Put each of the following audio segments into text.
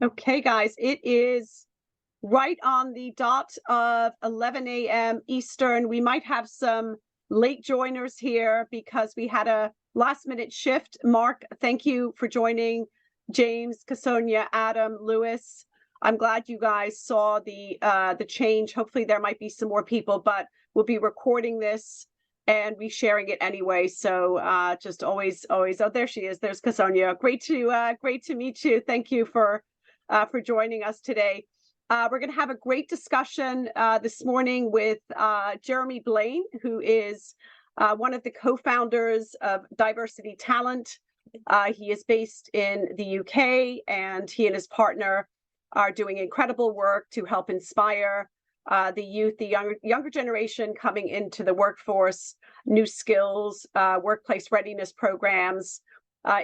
Okay, guys, it is right on the dot of 11 a.m. Eastern. We might have some late joiners here because we had a last minute shift. Mark, thank you for joining. James, Kasonia, Adam, Lewis. I'm glad you guys saw the change. Hopefully there might be some more people, but we'll be recording this and resharing it anyway. So just always, oh, there she is. There's Kasonia. Great to meet you. Thank you for joining us today. We're going to have a great discussion this morning with Jeremy Blain, who is one of the co-founders of Diversity Talent. He is based in the UK, and he and his partner are doing incredible work to help inspire the youth, the younger generation coming into the workforce, new skills, workplace readiness programs,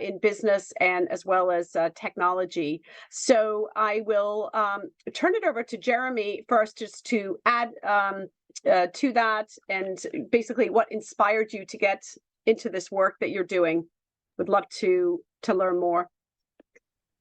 in business and as well as technology. So I will turn it over to Jeremy first, just to add to that, and basically what inspired you to get into this work that you're doing. Would love to learn more.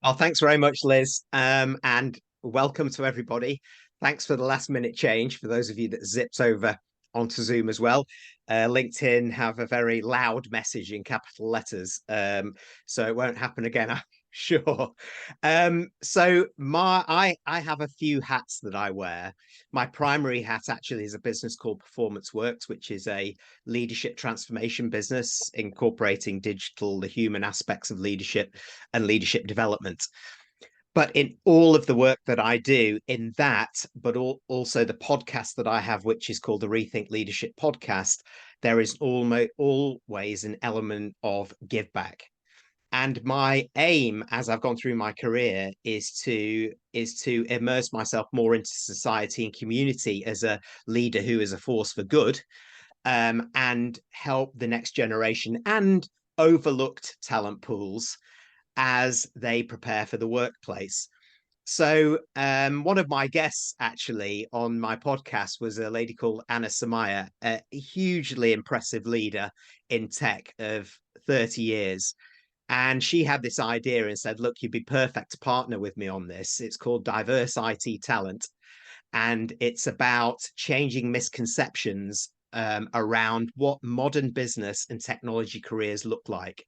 Oh, thanks very much, Liz, and welcome to everybody. Thanks for the last minute change for those of you that zipped over onto Zoom as well. LinkedIn have a very loud message in capital letters, so it won't happen again, I'm sure. So I have a few hats that I wear. My primary hat actually is a business called Performance Works, which is a leadership transformation business incorporating digital, the human aspects of leadership and leadership development. But in all of the work that I do in that, but also the podcast that I have, which is called the Rethink Leadership Podcast, there is always an element of give back. And my aim, as I've gone through my career, is to immerse myself more into society and community as a leader who is a force for good, and help the next generation and overlooked talent pools as they prepare for the workplace. So one of my guests actually on my podcast was a lady called Anna Samaya, a hugely impressive leader in tech of 30 years. And she had this idea and said, look, you'd be perfect to partner with me on this. It's called Diverse IT Talent. And it's about changing misconceptions around what modern business and technology careers look like,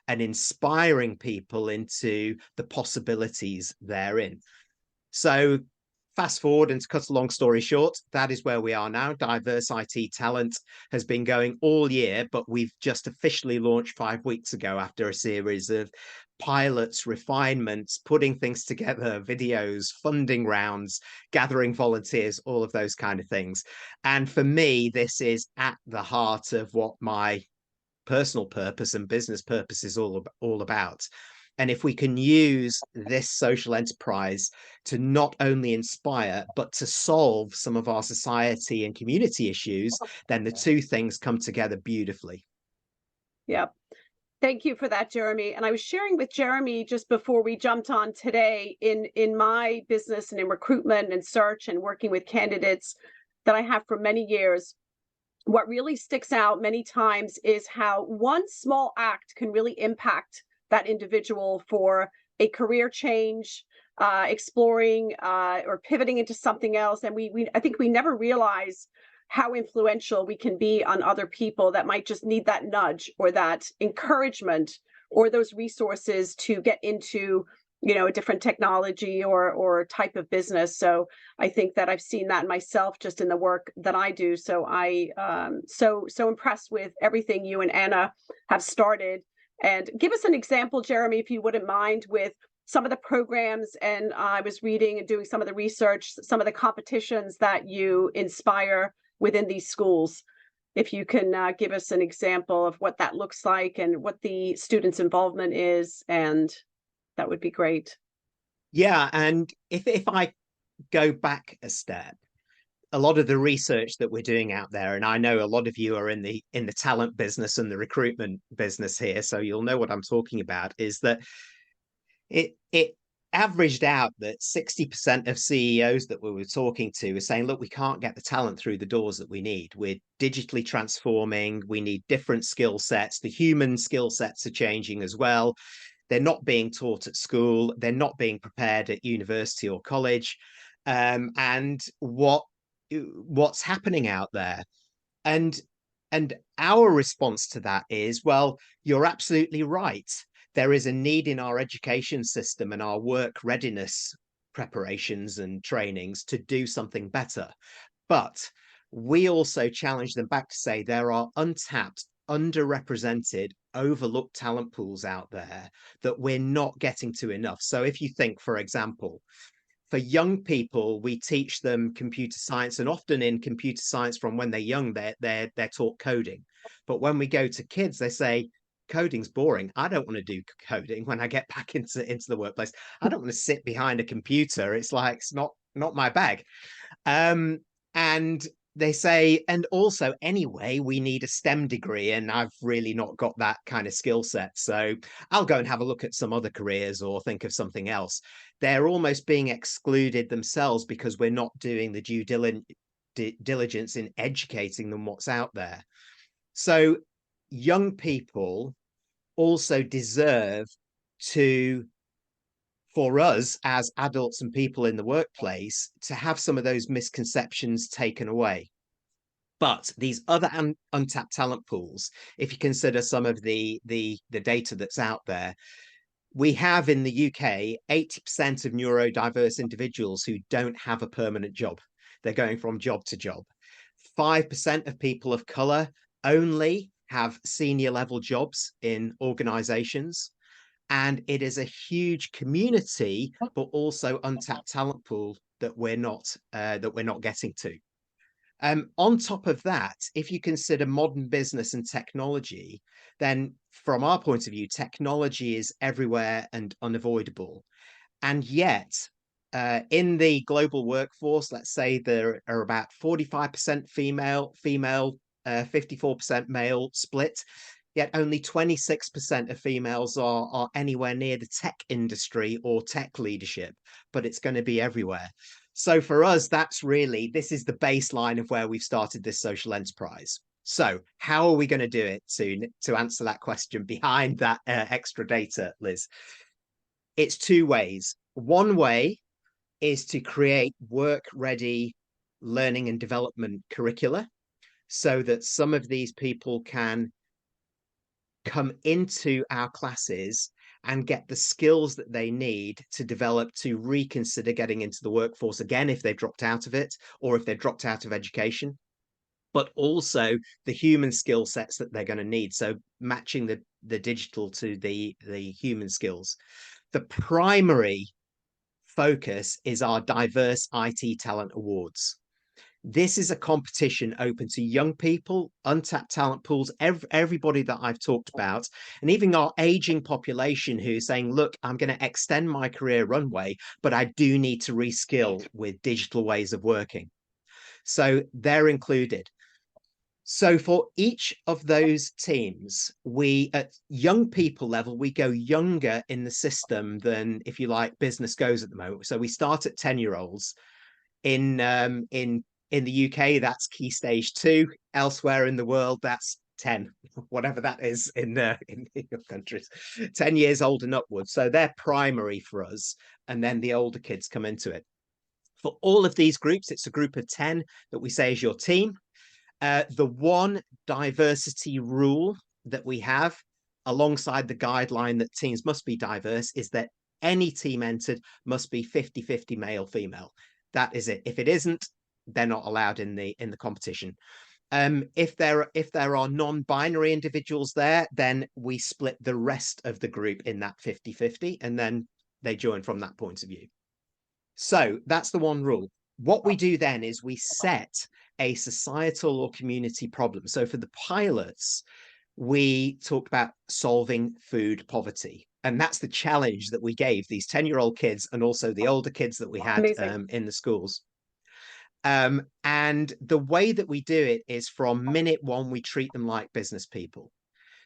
and inspiring people into the possibilities therein. So fast forward, and to cut a long story short, that is where we are now. Diverse IT Talent has been going all year, but we've just officially launched 5 weeks ago after a series of pilots, refinements, putting things together, videos, funding rounds, gathering volunteers, all of those kind of things. And for me, this is at the heart of what my personal purpose and business purpose is all about. And if we can use this social enterprise to not only inspire, but to solve some of our society and community issues, then the two things come together beautifully. Yeah. Thank you for that, Jeremy. And I was sharing with Jeremy just before we jumped on today, in my business and in recruitment and search and working with candidates that I have for many years, what really sticks out many times is how one small act can really impact that individual for a career change, exploring or pivoting into something else. And I think we never realize how influential we can be on other people that might just need that nudge or that encouragement or those resources to get into a different technology or type of business. So I think that I've seen that myself just in the work that I do. So I so impressed with everything you and Anna have started. And give us an example, Jeremy, if you wouldn't mind, with some of the programs. And I was reading and doing some of the research, some of the competitions that you inspire within these schools. If you can give us an example of what that looks like and what the students' involvement is, and that would be great. Yeah, and if I go back a step, a lot of the research that we're doing out there, and I know a lot of you are in the talent business and the recruitment business here, so you'll know what I'm talking about, is that it averaged out that 60% of CEOs that we were talking to are saying, look, we can't get the talent through the doors that we need. We're digitally transforming. We need different skill sets. The human skill sets are changing as well. They're not being taught at school. They're not being prepared at university or college. And what's happening out there? And our response to that is, well, you're absolutely right. There is a need in our education system and our work readiness preparations and trainings to do something better. But we also challenge them back to say there are untapped, underrepresented, overlooked talent pools out there that we're not getting to enough. So if you think, for example, for young people, we teach them computer science, and often in computer science from when they're young, they're taught coding. But when we go to kids, they say coding's boring. I don't want to do coding when I get back into the workplace. I don't want to sit behind a computer. It's like it's not my bag. And they say, and also anyway, we need a STEM degree, and I've really not got that kind of skill set. So I'll go and have a look at some other careers or think of something else. They're almost being excluded themselves because we're not doing the due diligence in educating them what's out there. So young people also deserve to, for us as adults and people in the workplace, to have some of those misconceptions taken away. But these other untapped talent pools, if you consider some of the data that's out there, we have in the UK 80% of neurodiverse individuals who don't have a permanent job. They're going from job to job. 5% of people of color only have senior level jobs in organizations. And it is a huge community, but also untapped talent pool that we're not getting to. On top of that, if you consider modern business and technology, then from our point of view, technology is everywhere and unavoidable. And yet, in the global workforce, let's say there are about 45% female, 54% male split, yet only 26% of females are anywhere near the tech industry or tech leadership, but it's going to be everywhere. So for us, this is the baseline of where we've started this social enterprise. So how are we going to do it to answer that question behind that extra data, Liz? It's two ways. One way is to create work-ready learning and development curricula so that some of these people can come into our classes and get the skills that they need to develop to reconsider getting into the workforce again if they've dropped out of it or if they've dropped out of education, but also the human skill sets that they're going to need. So matching the digital to the human skills. The primary focus is our diverse IT talent awards. This is a competition open to young people, untapped talent pools, everybody that I've talked about, and even our aging population who's saying, look, I'm going to extend my career runway, but I do need to reskill with digital ways of working. So they're included. So for each of those teams, we at young people level, we go younger in the system than, if you like, business goes at the moment. So we start at 10-year-olds. In the UK, that's key stage 2. Elsewhere in the world, that's 10, whatever that is in your countries, 10 years old and upwards. So they're primary for us. And then the older kids come into it. For all of these groups, it's a group of 10 that we say is your team. The one diversity rule that we have alongside the guideline that teams must be diverse is that any team entered must be 50-50 male, female. That is it. If it isn't, they're not allowed in the competition. If there are non-binary individuals there, then we split the rest of the group in that 50-50, and then they join from that point of view. So that's the one rule. What we do then is we set a societal or community problem. So for the pilots, we talked about solving food poverty. And that's the challenge that we gave these 10-year-old kids and also the older kids that we had in the schools. And the way that we do it is from minute one, we treat them like business people.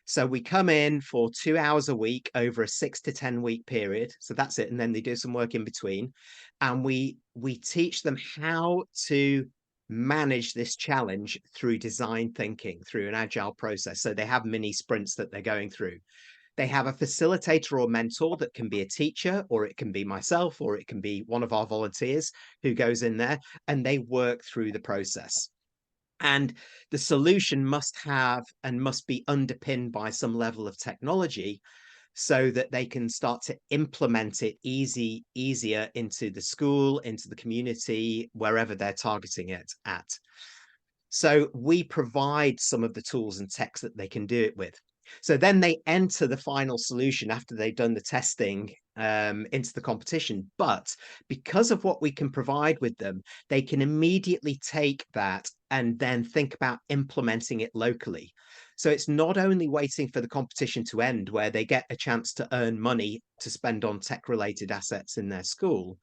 So we come in for 2 hours a week over a 6 to 10 week period. So that's it. And then they do some work in between. And we teach them how to manage this challenge through design thinking, through an agile process. So they have mini sprints that they're going through. They have a facilitator or mentor that can be a teacher, or it can be myself, or it can be one of our volunteers who goes in there, and they work through the process. And the solution must have and must be underpinned by some level of technology so that they can start to implement it easier into the school, into the community, wherever they're targeting it at. So we provide some of the tools and techs that they can do it with. So then they enter the final solution after they've done the testing into the competition. But because of what we can provide with them, they can immediately take that and then think about implementing it locally. So it's not only waiting for the competition to end, where they get a chance to earn money to spend on tech related assets in their school,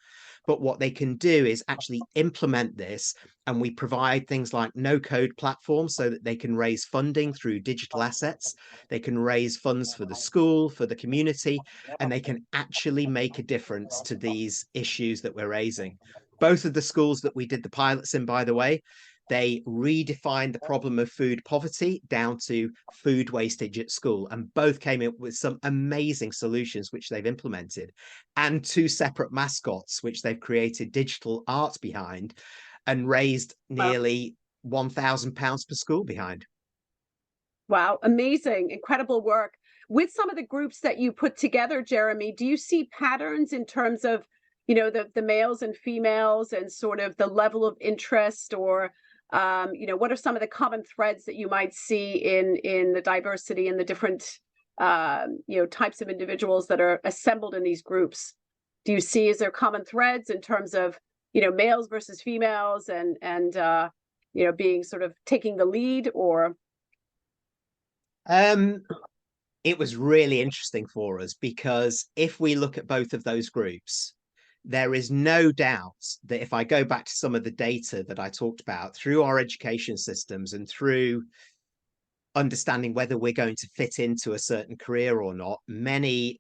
but what they can do is actually implement this. And we provide things like no code platforms so that they can raise funding through digital assets. They can raise funds for the school, for the community, and they can actually make a difference to these issues that we're raising. Both of the schools that we did the pilots in, by the way, they redefined the problem of food poverty down to food wastage at school, and both came in with some amazing solutions which they've implemented, and two separate mascots which they've created digital art behind and raised Wow. nearly £1,000 per school behind. Wow, amazing, incredible work. With some of the groups that you put together, Jeremy, do you see patterns in terms of, the males and females and sort of the level of interest, or what are some of the common threads that you might see in the diversity and the different types of individuals that are assembled in these groups? Do you see, is there common threads in terms of, males versus females, and being sort of taking the lead, or? Um, it was really interesting for us because if we look at both of those groups, there is no doubt that if I go back to some of the data that I talked about through our education systems and through understanding whether we're going to fit into a certain career or not, many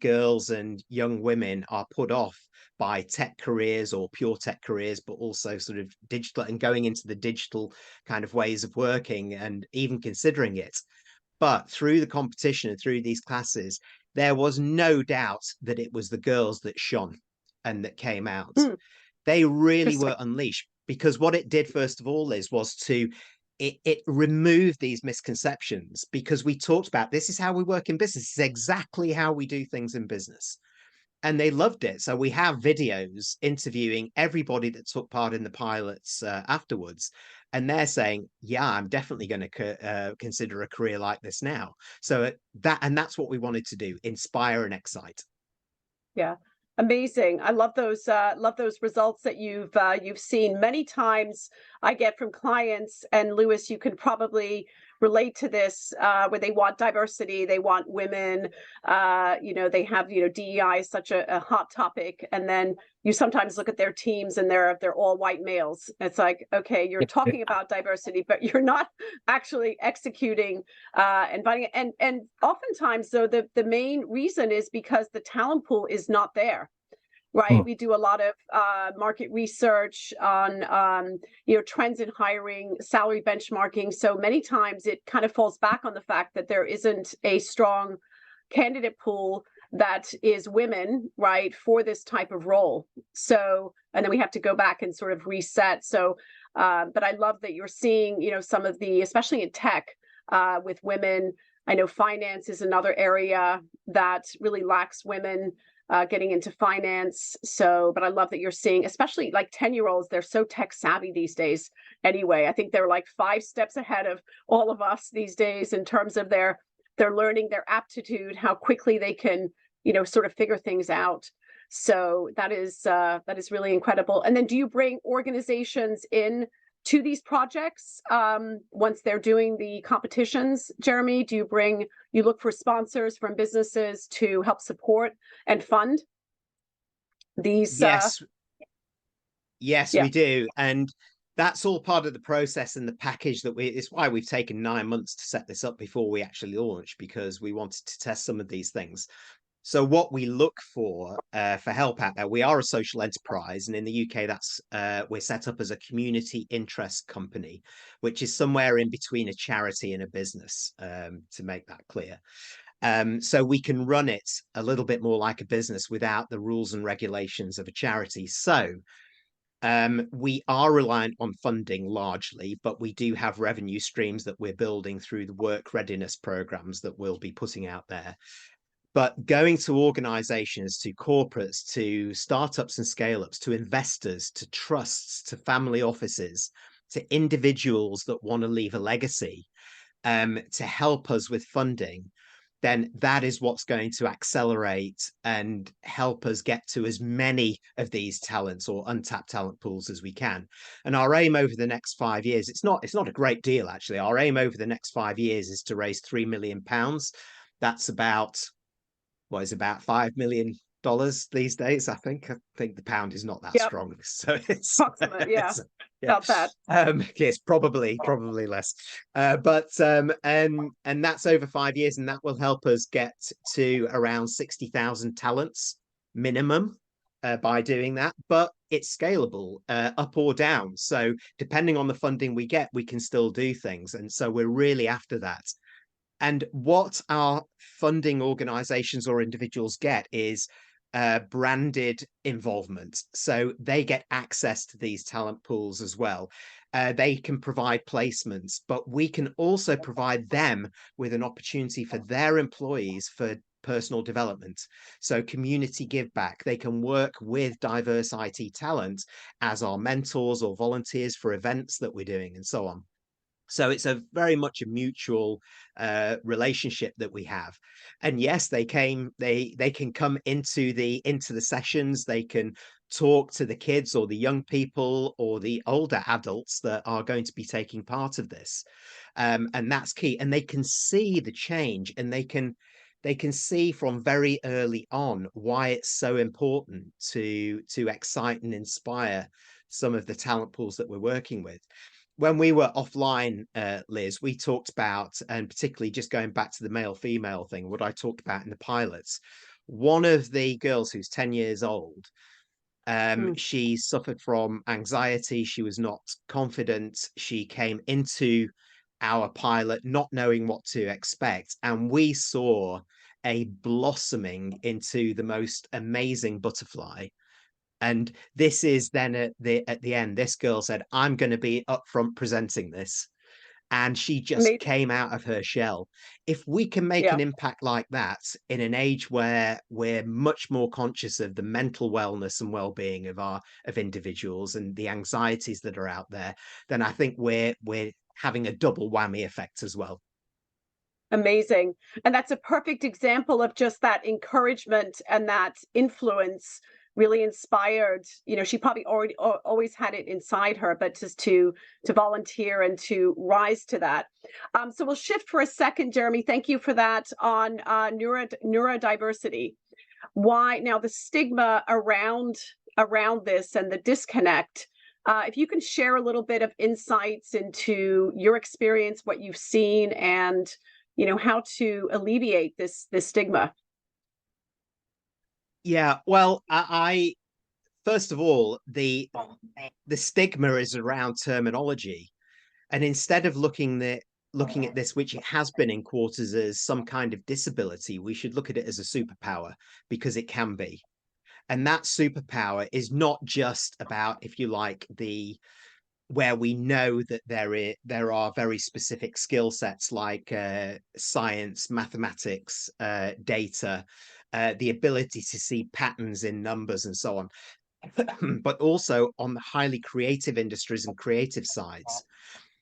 girls and young women are put off by tech careers or pure tech careers, but also sort of digital and going into the digital kind of ways of working and even considering it. But through the competition and through these classes, there was no doubt that it was the girls that shone and that came out. They really Interesting. were unleashed, because what it did, first of all, was to it removed these misconceptions, because we talked about this is how we work in business. This is exactly how we do things in business. And they loved it. So we have videos interviewing everybody that took part in the pilots afterwards. And they're saying, yeah, I'm definitely going to consider a career like this now. So that's what we wanted to do, inspire and excite. Yeah. Amazing. I love those results that you've seen. Many times I get from clients, and Lewis, you can probably relate to this, where they want diversity, they want women, they have, DEI is such a hot topic. And then you sometimes look at their teams and they're all white males. It's like, okay, you're talking about diversity, but you're not actually executing and finding it. And oftentimes, though, the main reason is because the talent pool is not there. Right. We do a lot of market research on, trends in hiring, salary benchmarking. So many times it kind of falls back on the fact that there isn't a strong candidate pool that is women, right, for this type of role. So, and then we have to go back and sort of reset. So, but I love that you're seeing, some of the, especially in tech, with women. I know finance is another area that really lacks women. Getting into finance. So, but I love that you're seeing, especially like 10-year-olds, they're so tech savvy these days. Anyway, I think they're like 5 steps ahead of all of us these days in terms of their learning, their aptitude, how quickly they can, sort of figure things out. So that is really incredible. And then do you bring organizations in to these projects once they're doing the competitions, Jeremy? Do you look for sponsors from businesses to help support and fund these? Yes, Yeah. we do. And that's all part of the process and the package it's why we've taken 9 months to set this up before we actually launch, because we wanted to test some of these things. So what we look for help out there, we are a social enterprise, and in the UK, we're set up as a community interest company, which is somewhere in between a charity and a business, to make that clear. So we can run it a little bit more like a business without the rules and regulations of a charity. So we are reliant on funding largely, but we do have revenue streams that we're building through the work readiness programs that we'll be putting out there. But going to organizations, to corporates, to startups and scale ups, to investors, to trusts, to family offices, to individuals that want to leave a legacy, to help us with funding, then that is what's going to accelerate and help us get to as many of these talents or untapped talent pools as we can. And our aim over the next 5 years, it's not a great deal actually. Our aim over the next 5 years is to raise £3 million. That's about about $5 million these days. I think the pound is not that Yep. strong, so Approximate. Yeah. yeah. About that. Yes, probably less. And that's over 5 years, and that will help us get to around 60,000 talents minimum by doing that. But it's scalable up or down. So depending on the funding we get, we can still do things. And so we're really after that. And what our funding organizations or individuals get is branded involvement. So they get access to these talent pools as well. They can provide placements, but we can also provide them with an opportunity for their employees for personal development. So community give back. They can work with diverse IT talent as our mentors or volunteers for events that we're doing and so on. So it's a very much a mutual relationship that we have. And yes, they can come into the sessions. They can talk to the kids or the young people or the older adults that are going to be taking part of this, and that's key. And they can see the change, and they can see from very early on why it's so important to excite and inspire some of the talent pools that we're working with. When we were offline, Liz, we talked about, and particularly just going back to the male female thing, what I talked about in the pilots. One of the girls who's 10 years old, Mm. she suffered from anxiety. She was not confident. She came into our pilot not knowing what to expect. And we saw a blossoming into the most amazing butterfly. And this is then at the end, this girl said, I'm going to be up front presenting this. And she just Amazing. came out of her shell. If we can make Yeah. an impact like that in an age where we're much more conscious of the mental wellness and well-being of individuals and the anxieties that are out there, then I think we're having a double whammy effect as well. Amazing. And that's a perfect example of just that encouragement and that influence really inspired. She probably already always had it inside her, but just to volunteer and to rise to that. So we'll shift for a second, Jeremy. Thank you for that on neurodiversity. Why now the stigma around this and the disconnect. If you can share a little bit of insights into your experience, what you've seen, and how to alleviate this stigma. Yeah, well, I first of all, the stigma is around terminology. And instead of looking at this, which it has been in quarters, as some kind of disability, we should look at it as a superpower, because it can be. And that superpower is not just about, if you like, the where we know that there are very specific skill sets like science, mathematics, data, the ability to see patterns in numbers and so on, but also on the highly creative industries and creative sides.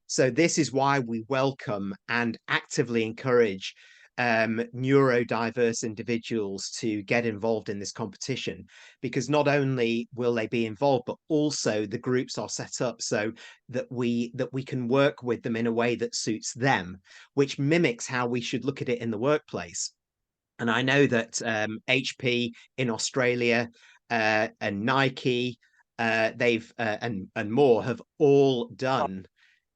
So this is why we welcome and actively encourage neurodiverse individuals to get involved in this competition, because not only will they be involved, but also the groups are set up so that we can work with them in a way that suits them, which mimics how we should look at it in the workplace. And I know that HP in Australia and Nike, they've and more have all done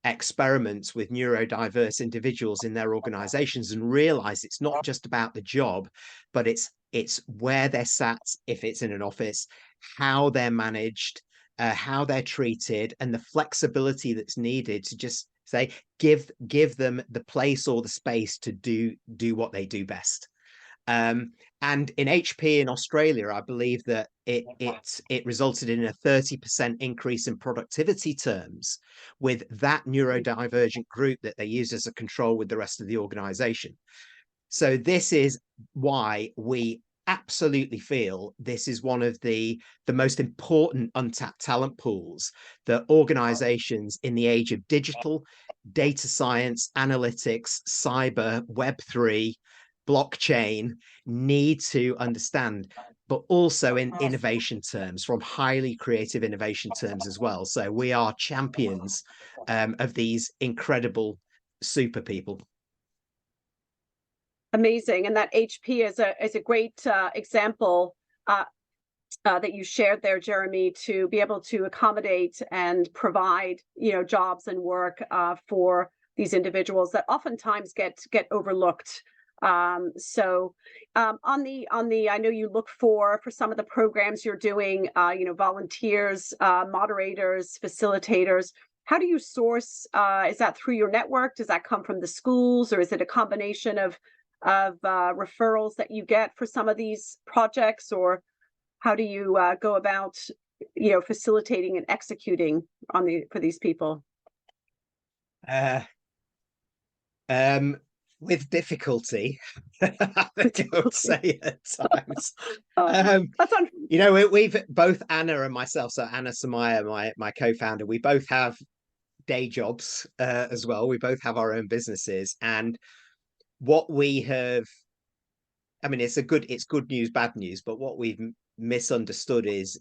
experiments with neurodiverse individuals in their organizations, and realize it's not just about the job, but it's where they're sat, if it's in an office, how they're managed, how they're treated, and the flexibility that's needed to just say give them the place or the space to do what they do best. And in HP in Australia, I believe that it resulted in a 30% increase in productivity terms with that neurodivergent group that they used as a control with the rest of the organization. So this is why we absolutely feel this is one of the most important untapped talent pools that organizations in the age of digital, data science, analytics, cyber, Web3, blockchain need to understand, but also in innovation terms, from highly creative innovation terms as well. So we are champions of these incredible super people. Amazing. And that HP is a great example that you shared there, Jeremy, to be able to accommodate and provide, jobs and work for these individuals that oftentimes get overlooked. So on the I know you look for some of the programs you're doing, volunteers, moderators, facilitators. How do you source? Is that through your network? Does that come from the schools, or is it a combination of referrals that you get for some of these projects, or how do you go about facilitating and executing for these people? With difficulty, I think I would say at times. That's on. We've both, Anna and myself, so Anna Samaya, my co-founder, we both have day jobs as well. We both have our own businesses, and what we have, I mean, it's good news, bad news, but what we've misunderstood is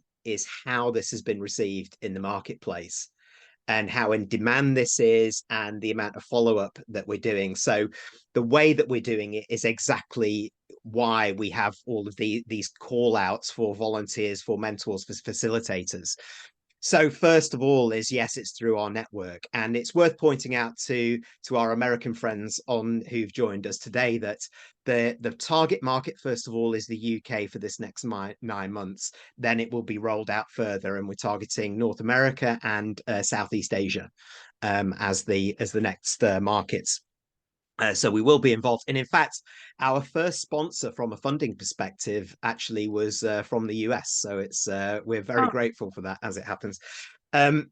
how this has been received in the marketplace and how in demand this is and the amount of follow-up that we're doing. So the way that we're doing it is exactly why we have all of these call outs for volunteers, for mentors, for facilitators. So first of all is, yes, it's through our network, and it's worth pointing out to our American friends who've joined us today that the target market, first of all, is the UK for this next 9 months. Then it will be rolled out further, and we're targeting North America and Southeast Asia as the next markets. So we will be involved. And in fact, our first sponsor from a funding perspective actually was from the US. So we're very grateful for that, as it happens. So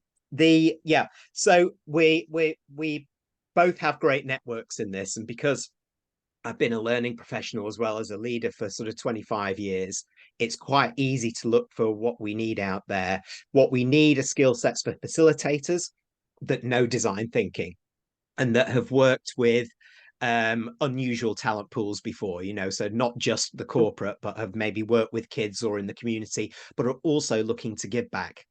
we both have great networks in this. And because I've been a learning professional as well as a leader for sort of 25 years, it's quite easy to look for what we need out there. What we need are skill sets for facilitators that know design thinking and that have worked with unusual talent pools before, so not just the corporate, but have maybe worked with kids or in the community, but are also looking to give back.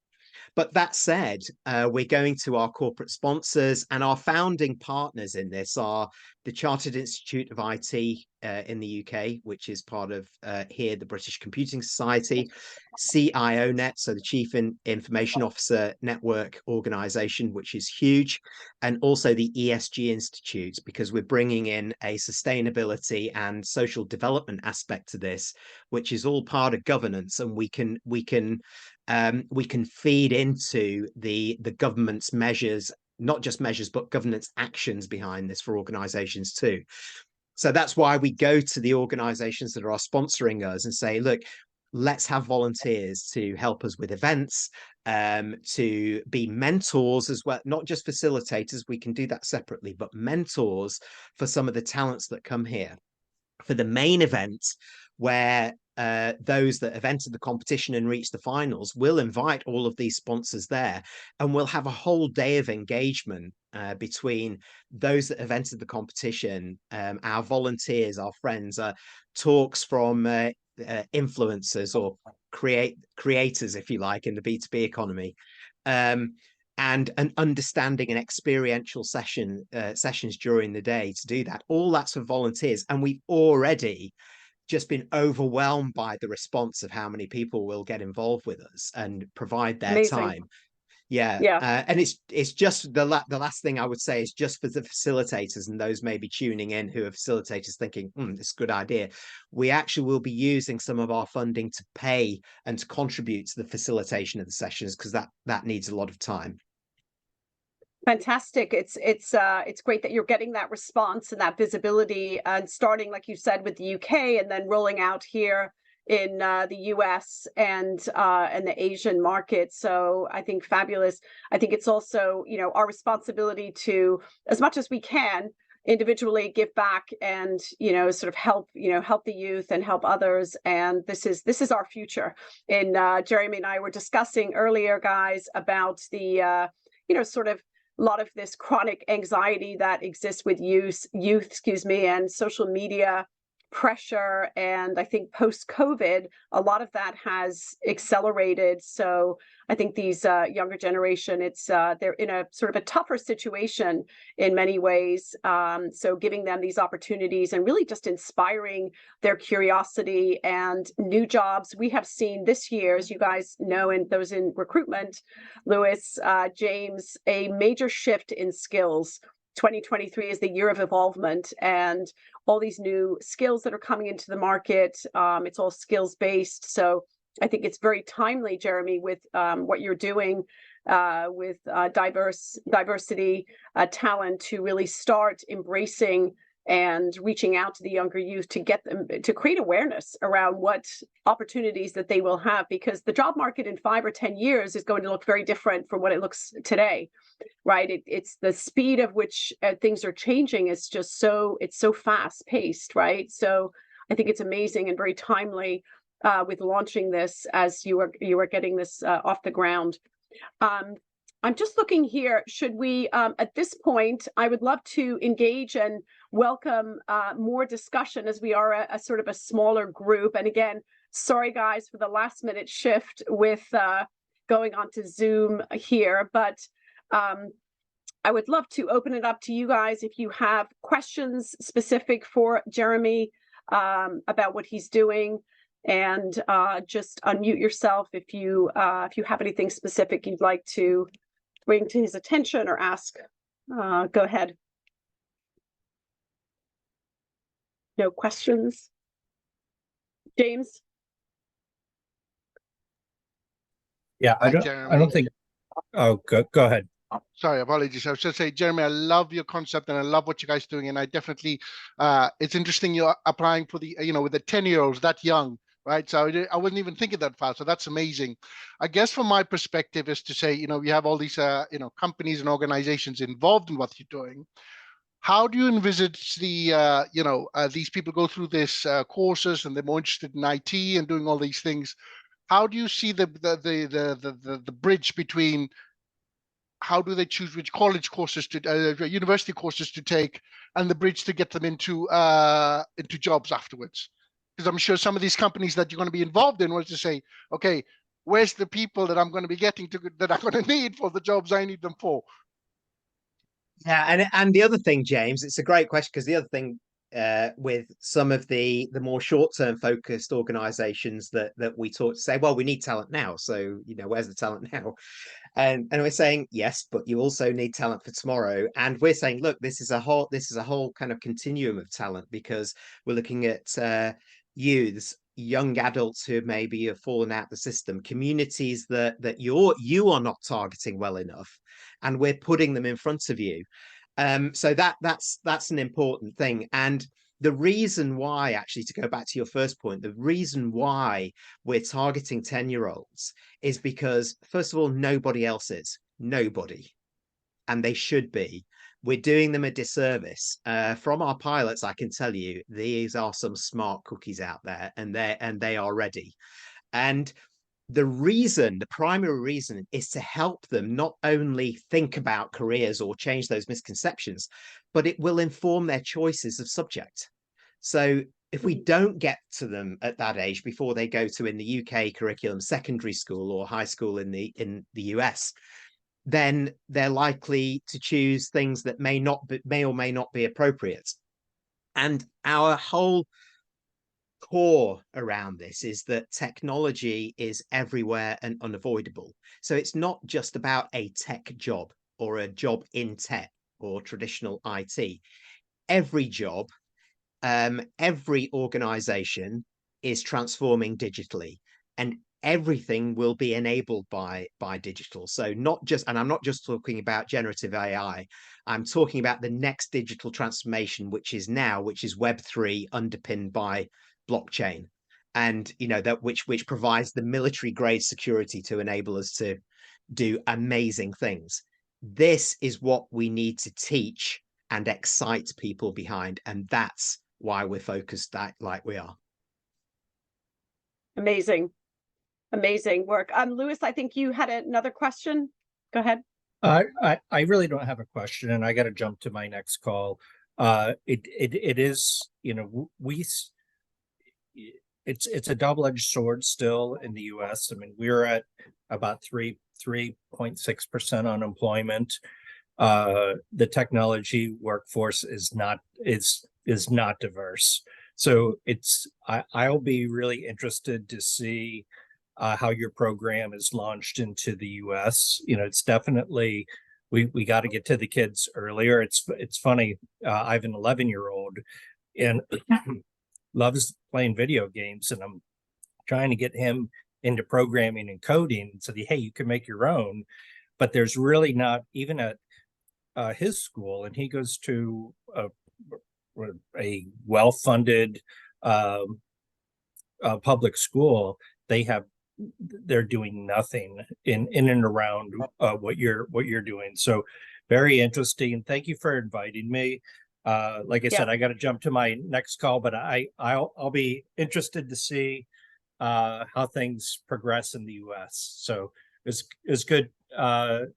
But that said, we're going to our corporate sponsors, and our founding partners in this are the Chartered Institute of IT in the UK, which is part of here, the British Computing Society, CIONet, so the Chief Information Officer Network organization, which is huge, and also the ESG Institute, because we're bringing in a sustainability and social development aspect to this, which is all part of governance, and we can feed into the government's measures, not just measures, but governance actions behind this for organizations too. So that's why we go to the organizations that are sponsoring us and say, look, let's have volunteers to help us with events, to be mentors as well, not just facilitators, we can do that separately, but mentors for some of the talents that come here. For the main event, where those that have entered the competition and reached the finals, will invite all of these sponsors there, and we'll have a whole day of engagement between those that have entered the competition, our volunteers, our friends, talks from influencers or creators, if you like, in the B2B economy, and an understanding and experiential sessions during the day to do that. All that's for volunteers, and we've already just been overwhelmed by the response of how many people will get involved with us and provide their time. And it's just the last thing I would say is just for the facilitators and those maybe tuning in who are facilitators thinking, it's a good idea. We actually will be using some of our funding to pay and to contribute to the facilitation of the sessions, because that needs a lot of time. Fantastic. It's great that you're getting that response and that visibility, and starting, like you said, with the UK and then rolling out here in the US and the Asian market. So I think fabulous. I think it's also, you know, our responsibility to, as much as we can, individually give back and, you know, sort of help, you know, help the youth and help others. And this is our future. And Jeremy and I were discussing earlier, guys, about the you know, sort of a lot of this chronic anxiety that exists with youth, excuse me, and social media pressure. And I think post-COVID, a lot of that has accelerated. So I think these younger generation, they're in a sort of a tougher situation in many ways. So giving them these opportunities and really just inspiring their curiosity and new jobs. We have seen this year, as you guys know, and those in recruitment, Lewis, James, a major shift in skills. 2023 is the year of evolvement, and all these new skills that are coming into the market. It's all skills based. So I think it's very timely, Jeremy, with what you're doing with diversity, talent, to really start embracing and reaching out to the younger youth to get them to create awareness around what opportunities that they will have, because the job market in 5 or 10 years is going to look very different from what it looks today, right? It's the speed of which things are changing is just so fast paced, right? So I think it's amazing and very timely with launching this as you are getting this off the ground. I'm just looking here. Should we, at this point, I would love to engage and welcome more discussion, as we are a sort of a smaller group. And again, sorry guys for the last minute shift with going on to Zoom here, but I would love to open it up to you guys if you have questions specific for Jeremy about what he's doing. And just unmute yourself if you have anything specific you'd like to bring to his attention or ask. Go ahead. No questions? James? Yeah, I don't think. Oh, go ahead. Sorry, apologies. I was just saying, Jeremy, I love your concept and I love what you guys are doing. And I definitely, it's interesting you're applying for the, you know, with the 10-year-olds that young, right? So I wasn't even thinking that far. So that's amazing. I guess from my perspective is to say, you know, we have all these, you know, companies and organizations involved in what you're doing. How do you envisage the, you know, these people go through this courses and they're more interested in IT and doing all these things? How do you see the bridge between how do they choose which college courses to university courses to take, and the bridge to get them into jobs afterwards? Because I'm sure some of these companies that you're going to be involved in will just say, okay, where's the people that I'm going to be getting to, that I'm going to need for the jobs I need them for? Yeah, and the other thing, James, it's a great question, because the other thing with some of the more short-term focused organizations that we talk to say, well, we need talent now, so you know, where's the talent now? And we're saying yes, but you also need talent for tomorrow. And we're saying, look, this is a whole kind of continuum of talent, because we're looking at youths, young adults who maybe have fallen out the system, communities that you are not targeting well enough, and we're putting them in front of you. So that's an important thing. And the reason why, actually, to go back to your first point, the reason why we're targeting 10-year-olds is because, first of all, nobody else is. Nobody. And they should be. We're doing them a disservice. From our pilots, I can tell you, these are some smart cookies out there, and they are ready. And the primary reason, is to help them not only think about careers or change those misconceptions, but it will inform their choices of subject. So if we don't get to them at that age, before they go to, in the UK curriculum, secondary school or high school in the US, then they're likely to choose things that may or may not be appropriate. And our whole core around this is that technology is everywhere and unavoidable. So it's not just about a tech job or a job in tech or traditional IT. Every job, every organization is transforming digitally, and everything will be enabled by digital. So not just, and I'm not just talking about generative AI, I'm talking about the next digital transformation, which is Web3 underpinned by blockchain. And that which provides the military grade security to enable us to do amazing things. This is what we need to teach and excite people behind, and that's why we're focused like we are. Amazing work. Lewis, I think you had another question. Go ahead. I really don't have a question, and I got to jump to my next call. It is, it's a double-edged sword still in the U.S. I mean, we're at about 3.6% unemployment. The technology workforce is not diverse. So I'll be really interested to see how your program is launched into the U.S. It's definitely, we got to get to the kids earlier. It's funny. I have an 11-year-old and loves playing video games, and I'm trying to get him into programming and coding. So hey, you can make your own, but there's really not, even at his school, and he goes to a well-funded public school. They're doing nothing in and around what you're doing. So very interesting. Thank you for inviting me. Like I said, I got to jump to my next call, but I'll be interested to see how things progress in the U.S. So it's good, and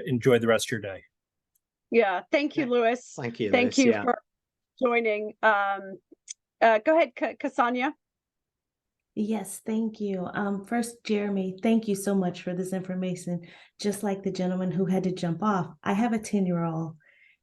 enjoy the rest of your day. Yeah, thank you, Lewis. Thank you, Thank Lewis, you for joining. Go ahead, Cassania. Yes, thank you. First, Jeremy, thank you so much for this information. Just like the gentleman who had to jump off, I have a 10-year-old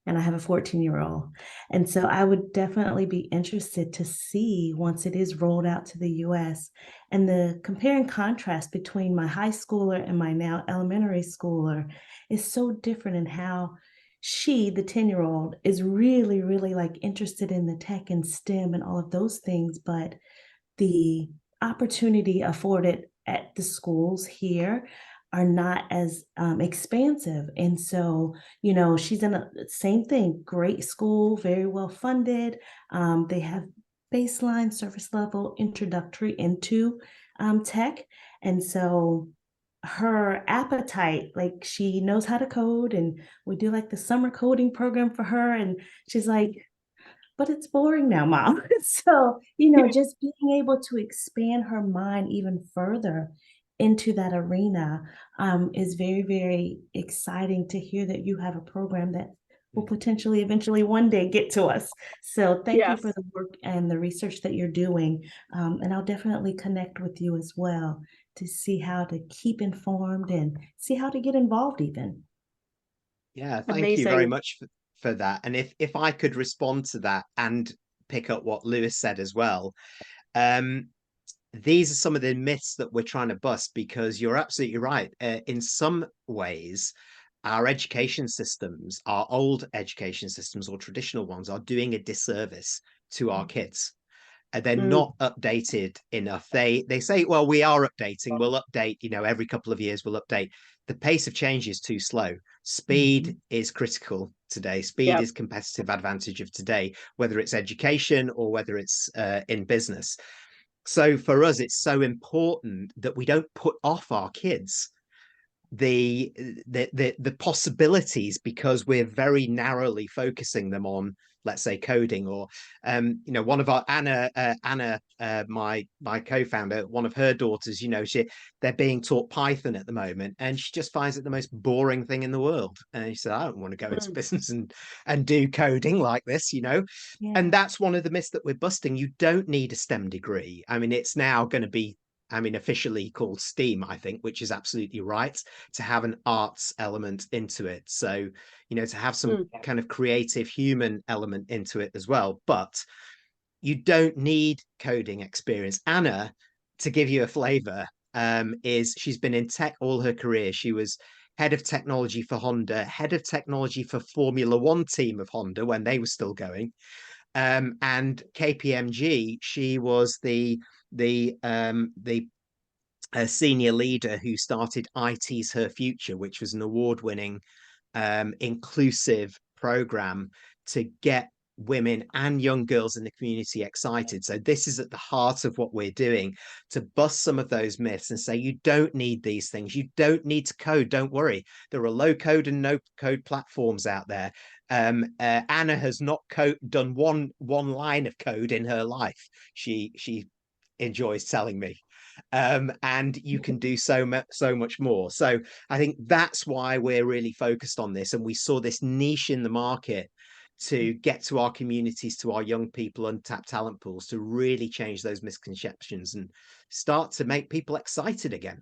and I have a 14-year-old. And so I would definitely be interested to see, once it is rolled out to the US, and the compare and contrast between my high schooler and my now elementary schooler is so different in how she, the 10-year-old, is really, really like interested in the tech and STEM and all of those things, but the opportunity afforded at the schools here are not as expansive. And so, she's in a same thing, great school, very well funded. They have baseline service level introductory into tech. And so her appetite, like she knows how to code, and we do like the summer coding program for her. And she's like, but it's boring now, Mom. So, just being able to expand her mind even further into that arena is very, very exciting to hear that you have a program that will potentially eventually one day get to us. So thank you for the work and the research that you're doing. And I'll definitely connect with you as well to see how to keep informed and see how to get involved even. Yeah, thank you very much for that. And if I could respond to that and pick up what Lewis said as well, these are some of the myths that we're trying to bust, because you're absolutely right. In some ways, our education systems, our old education systems or traditional ones, are doing a disservice to our kids. They're not updated enough. They say, well, we are updating. We'll update, every couple of years we'll update. The pace of change is too slow. Speed is critical today. Speed is competitive advantage of today, whether it's education or whether it's in business. So for us, it's so important that we don't put off our kids the possibilities, because we're very narrowly focusing them on, let's say, coding, or one of our Anna, my co-founder, one of her daughters, they're being taught Python at the moment, and she just finds it the most boring thing in the world. And she said, I don't want to go into business and do coding like this, And that's one of the myths that we're busting. You don't need a STEM degree. I mean, it's now going to be, officially called STEAM, I think, which is absolutely right, to have an arts element into it. So, to have some kind of creative human element into it as well. But you don't need coding experience. Anna, to give you a flavor, she's been in tech all her career. She was head of technology for Honda, head of technology for Formula One team of Honda when they were still going. And KPMG, she was the senior leader who started IT's Her Future, which was an award-winning inclusive program to get women and young girls in the community excited. So this is at the heart of what we're doing, to bust some of those myths and say, you don't need these things. You don't need to code. Don't worry. There are low code and no code platforms out there. Anna has not done one line of code in her life. She enjoys telling me. And you can do so much more. So I think that's why we're really focused on this. And we saw this niche in the market to get to our communities, to our young people, untapped talent pools, to really change those misconceptions and start to make people excited again.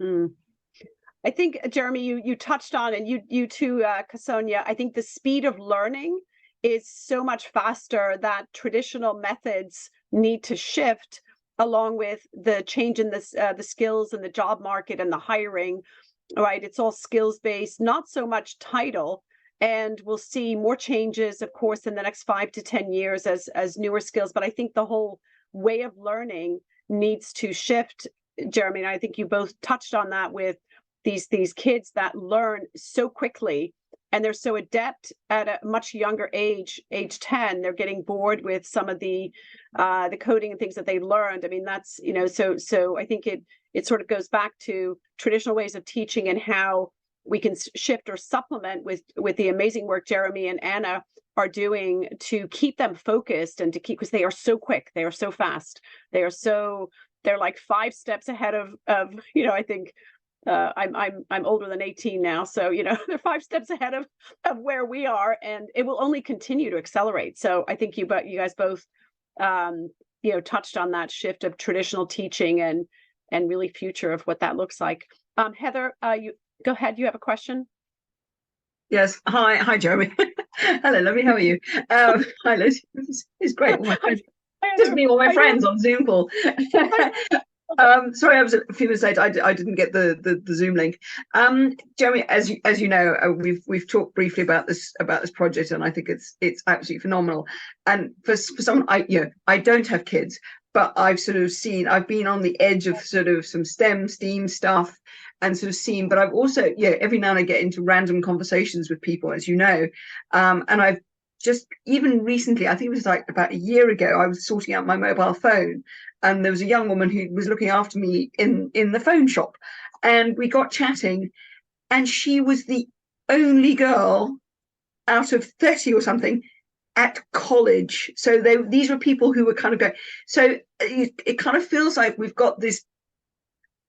I think, Jeremy, you touched on, and you too, Kasonia, I think the speed of learning is so much faster that traditional methods need to shift along with the change in this, the skills and the job market and the hiring, right? It's all skills based, not so much title. And we'll see more changes, of course, in the next 5 to 10 years as newer skills. But I think the whole way of learning needs to shift, Jeremy. And I think you both touched on that with these kids that learn so quickly and they're so adept at a much younger age 10. They're getting bored with some of the coding and things that they learned. I mean, that's, you know, so I think it sort of goes back to traditional ways of teaching and how we can shift or supplement with the amazing work Jeremy and Anna are doing to keep them focused and to keep, because they are so quick, they are so fast, they're like 5 steps ahead of you know, I think I'm older than 18 now, so you know, they're 5 steps ahead of where we are, and it will only continue to accelerate. So I think you guys both you know, touched on that shift of traditional teaching and really future of what that looks like. Heather, you go ahead. You have a question? Yes. Hi, Jeremy. Hello, lovely. How are you? Hi, Liz. It's great. All my friends, just me, all my friends on Zoom call. Sorry, I was a few minutes late. I didn't get the Zoom link. Jeremy, as you know, we've talked briefly about this project, and I think it's absolutely phenomenal. And for someone, I don't have kids, but I've been on the edge of sort of some STEM stuff and sort of seen, but I've also, every now and I get into random conversations with people, as you know, and I've just, even recently, I think it was like about a year ago, I was sorting out my mobile phone, and there was a young woman who was looking after me in the phone shop, and we got chatting, and she was the only girl out of 30 or something at college. So these were people who were kind of going, so it kind of feels like we've got this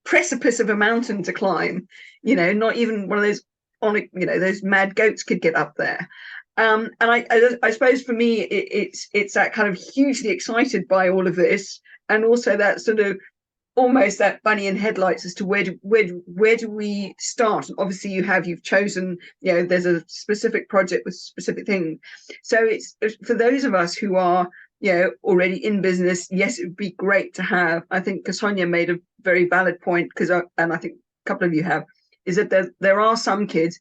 precipice of a mountain to climb, not even one of those those mad goats could get up there. And I suppose for me, it's that kind of hugely excited by all of this, and also that sort of almost that bunny in headlights as to where do we start. And obviously you've chosen, there's a specific project with specific things. So it's for those of us who are already in business. Yes, it would be great to have. I think Kasonia made a very valid point, and I think a couple of you have, is that there are some kids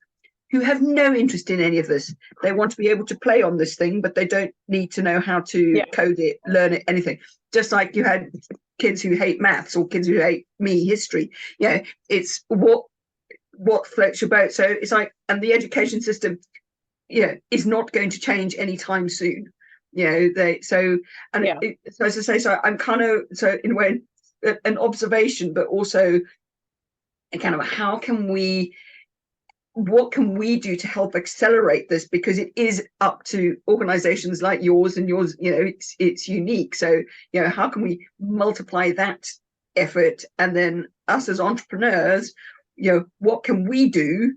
who have no interest in any of this. They want to be able to play on this thing, but they don't need to know how to code it, learn it, anything. Just like you had kids who hate maths or kids who hate history. It's what floats your boat. So it's like, and the education system, is not going to change anytime soon. So as I say, so I'm kind of, so in a way, an observation, but also a kind of what can we do to help accelerate this? Because it is up to organizations like yours, and yours, it's unique. So, how can we multiply that effort? And then us as entrepreneurs, what can we do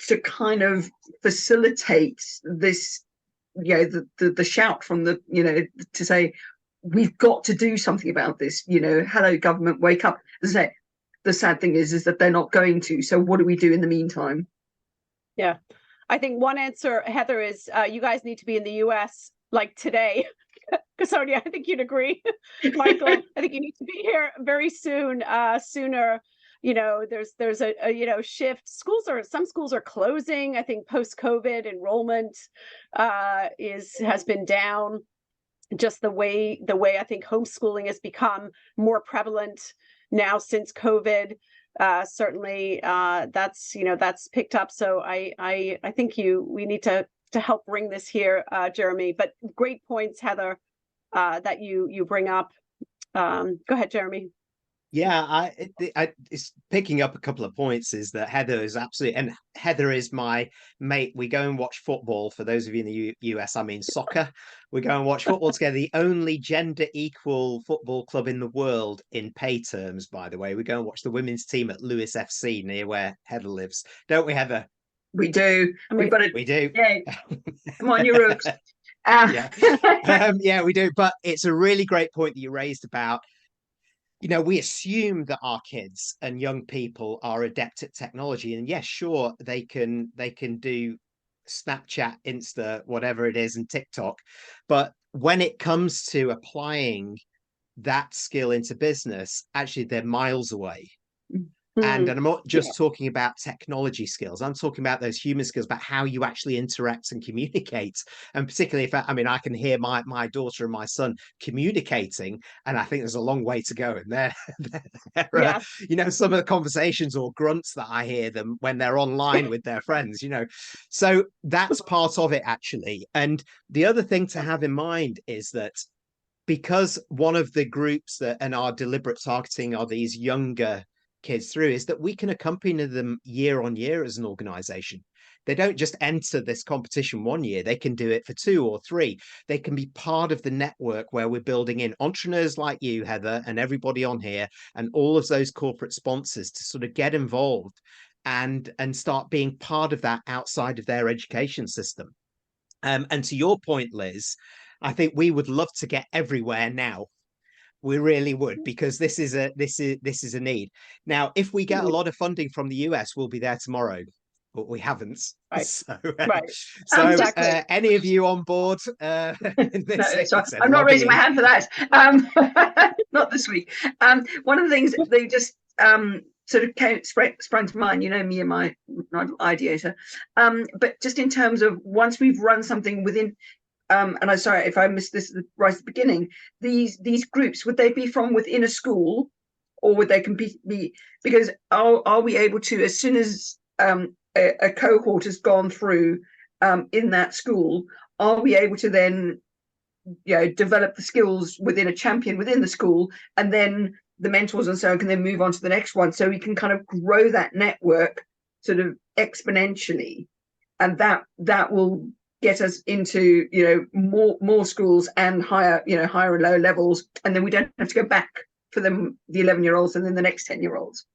to kind of facilitate this, the shout from the, to say, we've got to do something about this, hello government, wake up. As I say, the sad thing is that they're not going to. So what do we do in the meantime? Yeah, I think one answer, Heather, is you guys need to be in the US like today. Kasonia, I think you'd agree. Michael, I think you need to be here very soon, sooner. there's a shift. Some schools are closing. I think post-COVID enrollment has been down. Just the way I think homeschooling has become more prevalent now since COVID. Certainly that's picked up. So I think we need to help bring this here, Jeremy. But great points, Heather, that you bring up. Go ahead, Jeremy. Yeah, it's picking up a couple of points is that Heather is absolutely, and Heather is my mate. We go and watch football. For those of you in the US, I mean soccer. We go and watch football together. The only gender equal football club in the world in pay terms, by the way. We go and watch the women's team at Lewis FC near where Heather lives. Don't we, Heather? We do. We've got it. We do. Yeah. Come on, you rooks. Yeah, we do. But it's a really great point that you raised about, we assume that our kids and young people are adept at technology, and yes, sure, they can do Snapchat, Insta, whatever it is, and TikTok. But when it comes to applying that skill into business, actually, they're miles away. And I'm not just talking about technology skills. I'm talking about those human skills, about how you actually interact and communicate. And particularly I can hear my daughter and my son communicating, and I think there's a long way to go. And some of the conversations or grunts that I hear them when they're online with their friends, So that's part of it, actually. And the other thing to have in mind is that because one of the groups and our deliberate targeting are these younger kids through, is that we can accompany them year on year as an organization. They don't just enter this competition 1 year, they can do it for 2 or 3. They can be part of the network where we're building in entrepreneurs like you, Heather, and everybody on here, and all of those corporate sponsors to sort of get involved and start being part of that outside of their education system. And to your point, Liz, I think we would love to get everywhere now. We really would, because this is a need. Now, if we get a lot of funding from the US, we'll be there tomorrow, but we haven't. Right. So, right. So, Exactly. Any of you on board? No, I'm not raising my hand for that. Not this week. One of the things they just sort of sprang to mind, me and my ideator. But just in terms of once we've run something within. And I'm sorry if I missed this right at the beginning. These groups, would they be from within a school, or would they be? Because are we able to, as soon as a cohort has gone through in that school, are we able to then develop the skills within a champion within the school, and then the mentors and so on can then move on to the next one, so we can kind of grow that network sort of exponentially, and that will get us into more schools and higher and lower levels, and then we don't have to go back for the 11-year-olds and then the next 10-year-olds.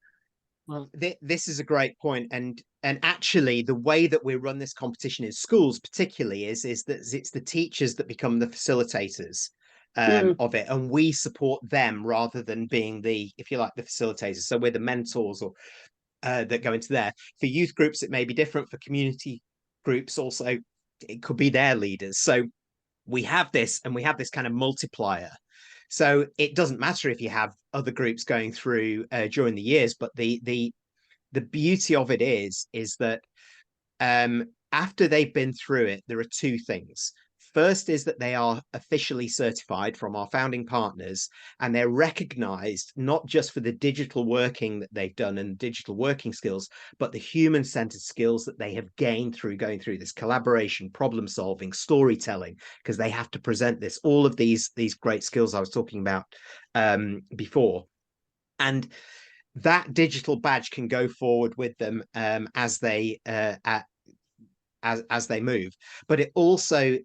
Well, this is a great point, and actually the way that we run this competition in schools particularly is that it's the teachers that become the facilitators of it, and we support them rather than being the, if you like, the facilitators. So we're the mentors or that go into there. For youth groups it may be different. For community groups also it could be their leaders. So we have this kind of multiplier. So it doesn't matter if you have other groups going through during the years, but the beauty of it is that after they've been through it, there are 2 things. First is that they are officially certified from our founding partners, and they're recognized not just for the digital working that they've done and digital working skills, but the human-centered skills that they have gained through going through this collaboration, problem solving, storytelling, because they have to present this, all of these great skills I was talking about before. And that digital badge can go forward with them as they as they move, but it also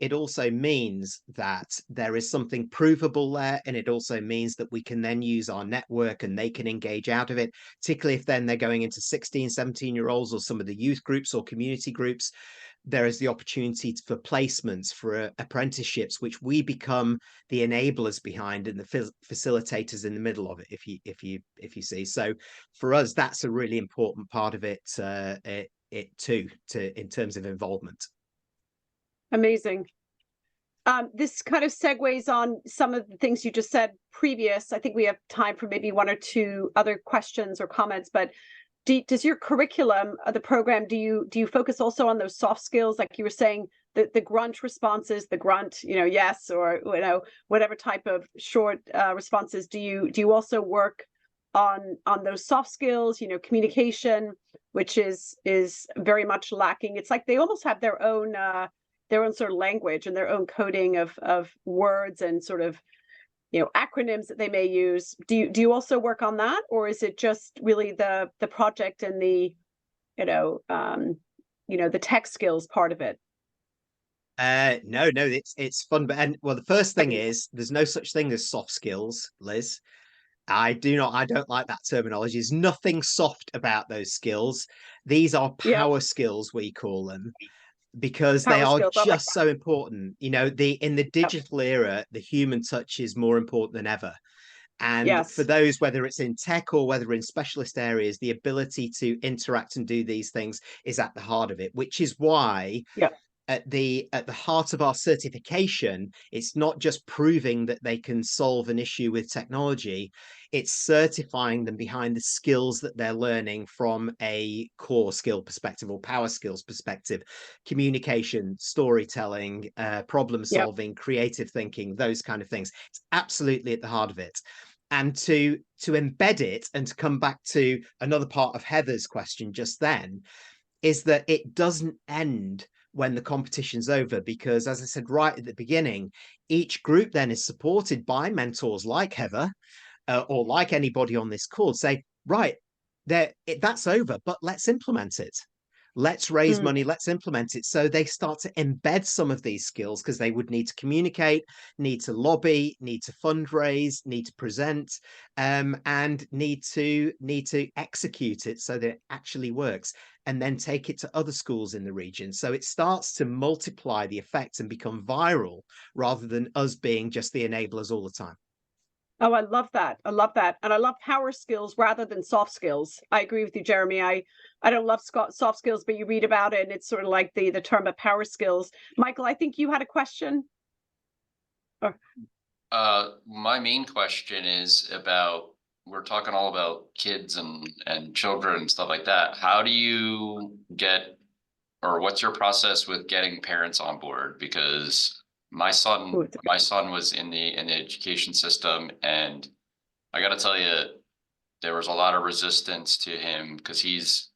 means that there is something provable there, and it also means that we can then use our network and they can engage out of it, particularly if then they're going into 16-17-year-olds or some of the youth groups or community groups. There is the opportunity for placements, for apprenticeships, which we become the enablers behind and the facilitators in the middle of it, if you see. So for us, that's a really important part of it too, in terms of involvement. Amazing. This kind of segues on some of the things you just said previous. I think we have time for maybe one or two other questions or comments, but does your curriculum, the program, do you focus also on those soft skills, like you were saying, the grunt responses, the grunt, yes, or whatever type of short responses? Do you also work on those soft skills, communication, which is very much lacking? It's like they almost have their own sort of language and their own coding of words and sort of acronyms that they may use. Do you also work on that, or is it just really the project and the the tech skills part of it? No, it's fun, but the first thing is there's no such thing as soft skills, Liz. I don't like that terminology. There's nothing soft about those skills. These are power skills, we call them, because they are just so important. In the digital era, the human touch is more important than ever. And for those, whether it's in tech or whether in specialist areas, the ability to interact and do these things is at the heart of it, which is why at the heart of our certification, it's not just proving that they can solve an issue with technology, it's certifying them behind the skills that they're learning from a core skill perspective or power skills perspective: communication, storytelling, problem solving, creative thinking, those kind of things. It's absolutely at the heart of it. And to embed it, and to come back to another part of Heather's question just then, is that it doesn't end when the competition's over, because, as I said right at the beginning, each group then is supported by mentors like Heather or like anybody on this call, say, right, that's over, but let's implement it. Let's raise money, let's implement it. So they start to embed some of these skills, because they would need to communicate, need to lobby, need to fundraise, need to present, and need to execute it so that it actually works, and then take it to other schools in the region. So it starts to multiply the effect and become viral, rather than us being just the enablers all the time. Oh, I love that. I love that. And I love power skills rather than soft skills. I agree with you, Jeremy. I don't love soft skills, but you read about it and it's sort of like the term of power skills. Michael, I think you had a question. My main question is about, we're talking all about kids and children and stuff like that. How do you get, or what's your process with getting parents on board? Because my son was in the education system, and I got to tell you, there was a lot of resistance to him, because he's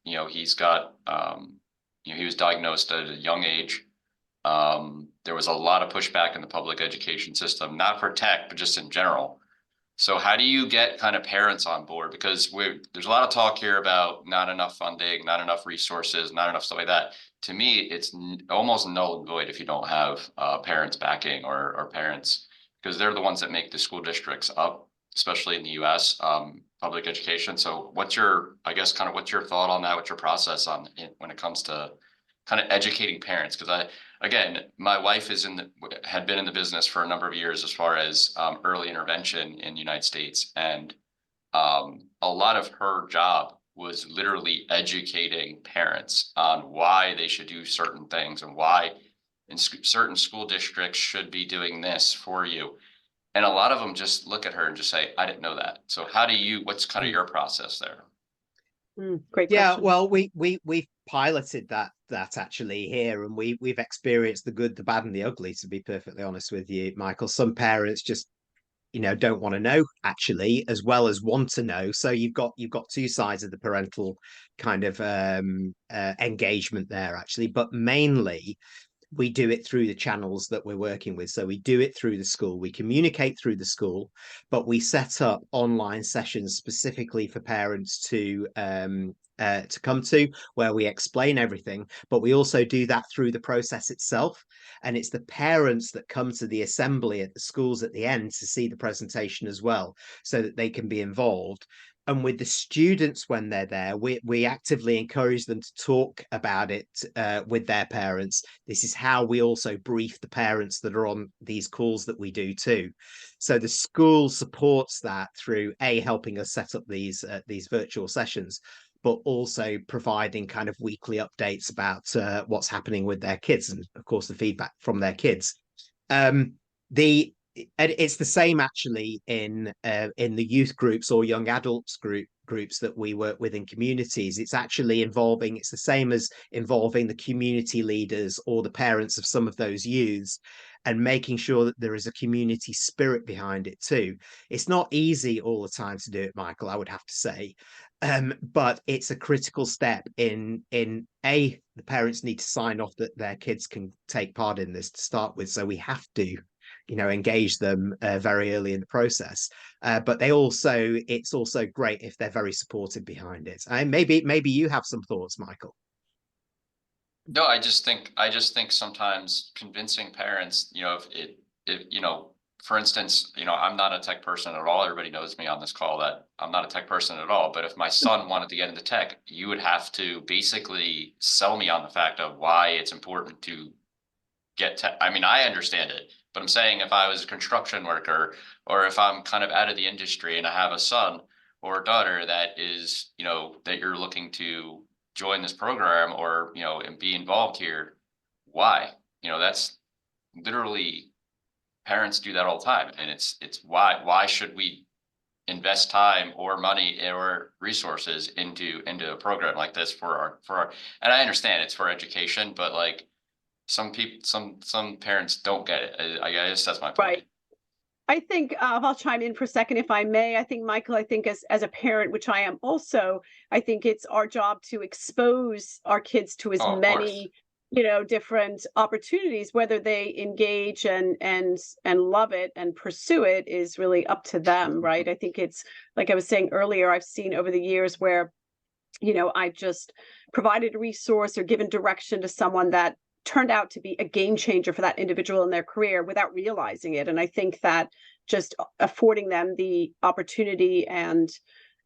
got he was diagnosed at a young age. There was a lot of pushback in the public education system, not for tech, but just in general. So how do you get kind of parents on board? Because there's a lot of talk here about not enough funding, not enough resources, not enough stuff like that. To me, it's almost null and void if you don't have parents backing, or parents, because they're the ones that make the school districts up, especially in the US, public education. So what's your thought on that? What's your process on it when it comes to kind of educating parents? Because my wife had been in the business for a number of years as far as early intervention in the United States. And a lot of her job was literally educating parents on why they should do certain things, and why in certain school districts should be doing this for you. And a lot of them just look at her and just say, I didn't know that. So what's kind of your process there? Great question. Yeah, well, we've piloted that actually here, and we've experienced the good, the bad, and the ugly, to be perfectly honest with you, Michael. Some parents just don't want to know, actually, as well as want to know. So you've got two sides of the parental kind of engagement there, actually, but mainly we do it through the channels that we're working with. So we do it through the school, we communicate through the school, but we set up online sessions specifically for parents to come to, where we explain everything. But we also do that through the process itself, and it's the parents that come to the assembly at the schools at the end to see the presentation as well, so that they can be involved. And with the students, when they're there, we actively encourage them to talk about it with their parents. This is how we also brief the parents that are on these calls that we do too. So the school supports that through helping us set up these virtual sessions, but also providing kind of weekly updates about what's happening with their kids, and of course the feedback from their kids. The and it's the same actually in the youth groups or young adults groups that we work with in communities. It's actually involving, it's the same as involving the community leaders or the parents of some of those youths, and making sure that there is a community spirit behind it too. It's not easy all the time to do it, Michael, I would have to say. But it's a critical step in the parents need to sign off that their kids can take part in this to start with. So we have to, engage them very early in the process. But it's also great if they're very supportive behind it. And maybe you have some thoughts, Michael. No, I just think sometimes convincing parents, for instance, I'm not a tech person at all. Everybody knows me on this call that I'm not a tech person at all. But if my son wanted to get into tech, you would have to basically sell me on the fact of why it's important to get tech. I mean, I understand it, but I'm saying if I was a construction worker, or if I'm kind of out of the industry and I have a son or a daughter that is, that you're looking to join this program or, and be involved here, why? That's literally, parents do that all the time. And it's why should we invest time or money or resources into a program like this for our, and I understand it's for education, but like some people, some parents don't get it. I guess that's my point. Right. I think I'll chime in for a second, if I may. I think, Michael, I think as a parent, which I am also, I think it's our job to expose our kids to as many, different opportunities. Whether they engage and love it and pursue it is really up to them, right? I think it's, like I was saying earlier, I've seen over the years where, I've just provided a resource or given direction to someone that turned out to be a game changer for that individual in their career without realizing it. And I think that just affording them the opportunity and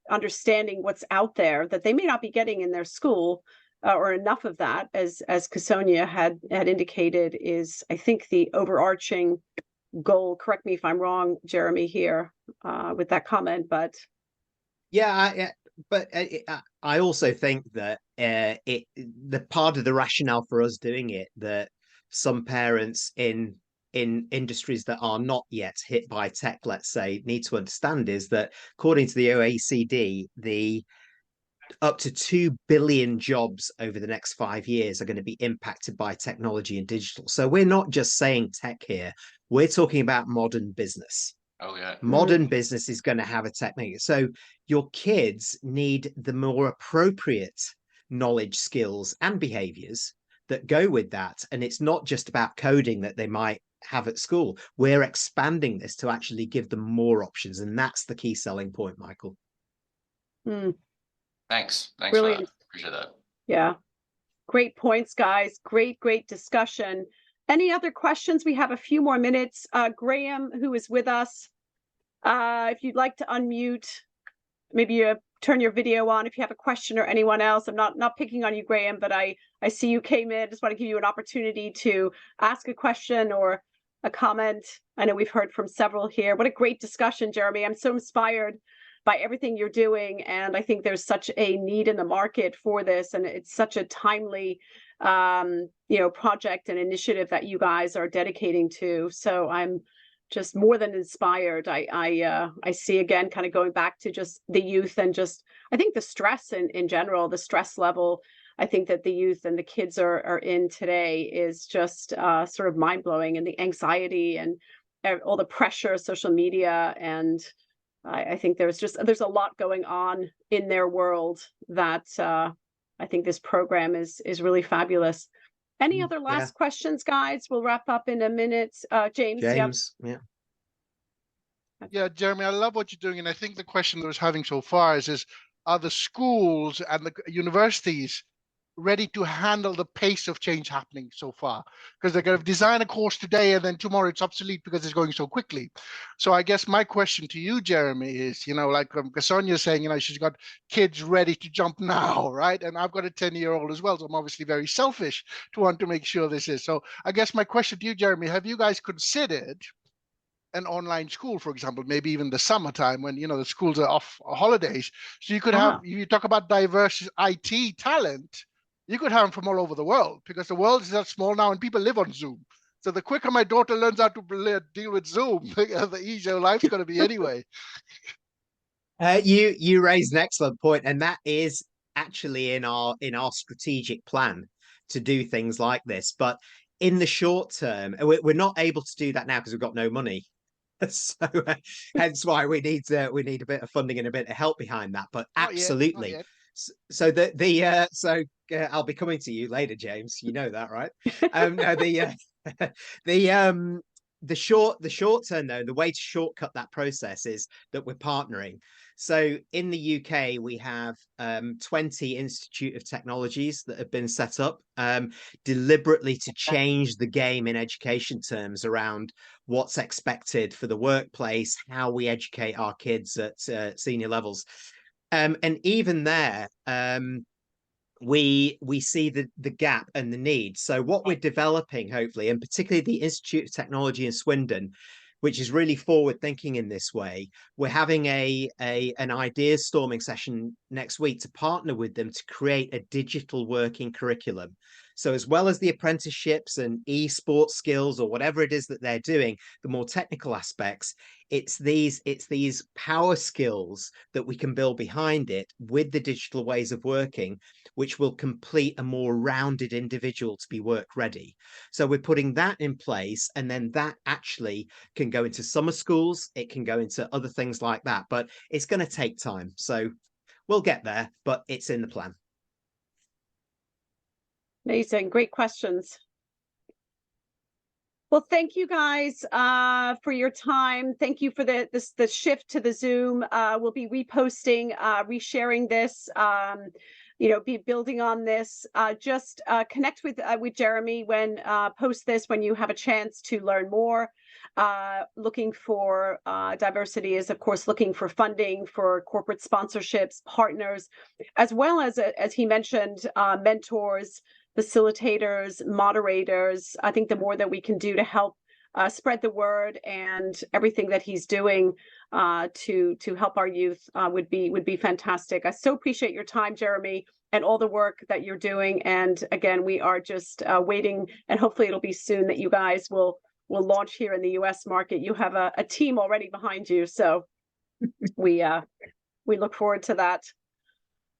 understanding what's out there that they may not be getting in their school, or enough of that, as Kasonia had indicated, is, I think, the overarching goal. Correct me if I'm wrong, Jeremy, here with that comment, but I also think that the part of the rationale for us doing it, that some parents in industries that are not yet hit by tech, let's say, need to understand, is that according to the OECD, the up to 2 billion jobs over the next 5 years are going to be impacted by technology and digital. So we're not just saying tech here, we're talking about modern business. Oh, yeah. Modern business is going to have a technique. So your kids need the more appropriate knowledge, skills, and behaviors that go with that. And it's not just about coding that they might have at school. We're expanding this to actually give them more options. And that's the key selling point, Michael. Thanks. Brilliant. For that. Appreciate that. Yeah. Great points, guys. Great discussion. Any other questions? We have a few more minutes. Graham, who is with us, if you'd like to unmute, maybe you turn your video on if you have a question, or anyone else. I'm not picking on you, Graham, but I see you came in. Just want to give you an opportunity to ask a question or a comment. I know we've heard from several here. What a great discussion, Jeremy. I'm so inspired by everything you're doing. And I think there's such a need in the market for this. And it's such a timely project and initiative that you guys are dedicating to. So I'm just more than inspired. I see, again, kind of going back to just the youth and just, I think the stress in general, the stress level, I think that the youth and the kids are in today is just sort of mind blowing, and the anxiety and all the pressure, social media. And I think there's a lot going on in their world that I think this program is really fabulous. Any other last questions, guys? We'll wrap up in a minute. James. Yeah. Yeah, Jeremy, I love what you're doing. And I think the question that I was having so far is are the schools and the universities ready to handle the pace of change happening so far? Because they're going to design a course today and then tomorrow it's obsolete because it's going so quickly. So I guess my question to you, Jeremy, is, like Kasonia saying, she's got kids ready to jump now, right? And I've got a 10-year-old as well. So I'm obviously very selfish to want to make sure this is. So I guess my question to you, Jeremy, have you guys considered an online school, for example, maybe even the summertime when, the schools are off holidays? So you could have, you talk about diverse IT talent, you could have them from all over the world, because the world is that small now and people live on Zoom. So the quicker my daughter learns how to deal with Zoom, the easier life's going to be anyway. You raised an excellent point, and that is actually in our strategic plan to do things like this. But in the short term, we're not able to do that now because we've got no money. So hence why we need a bit of funding and a bit of help behind that. But absolutely. Not yet. So I'll be coming to you later, James. You know that, right? No, the short term though, the way to shortcut that process is that we're partnering. So in the UK, we have 20 Institute of Technologies that have been set up deliberately to change the game in education terms around what's expected for the workplace, how we educate our kids at senior levels. And even there, we see the gap and the need. So what we're developing, hopefully, and particularly the Institute of Technology in Swindon, which is really forward thinking in this way, we're having an ideas storming session next week to partner with them to create a digital working curriculum. So as well as the apprenticeships and esports skills or whatever it is that they're doing, the more technical aspects, it's these power skills that we can build behind it with the digital ways of working, which will complete a more rounded individual to be work ready. So we're putting that in place, and then that actually can go into summer schools, it can go into other things like that, but it's going to take time. So we'll get there, but it's in the plan. Amazing. Great questions. Well, thank you guys for your time. Thank you for the shift to the Zoom. We'll be reposting, resharing this, be building on this. Just connect with Jeremy when post this when you have a chance to learn more. Looking for diversity is, of course, looking for funding for corporate sponsorships, partners, as well as he mentioned, mentors, facilitators, moderators. I think the more that we can do to help spread the word and everything that he's doing to help our youth would be fantastic. I so appreciate your time, Jeremy, and all the work that you're doing. And again, we are just waiting, and hopefully it'll be soon that you guys will launch here in the US market. You have a team already behind you, so we look forward to that.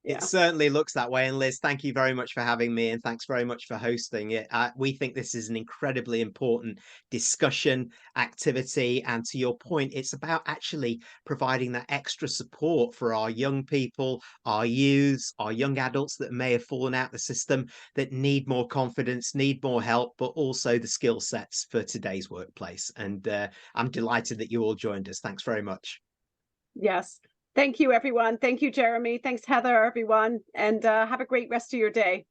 It certainly looks that way. And Liz, thank you very much for having me, and thanks very much for hosting it. We think this is an incredibly important discussion activity. And to your point, it's about actually providing that extra support for our young people, our youths, our young adults that may have fallen out the system, that need more confidence, need more help, but also the skill sets for today's workplace. And I'm delighted that you all joined us. Thanks very much. Yes. Thank you, everyone. Thank you, Jeremy. Thanks, Heather, everyone. And have a great rest of your day.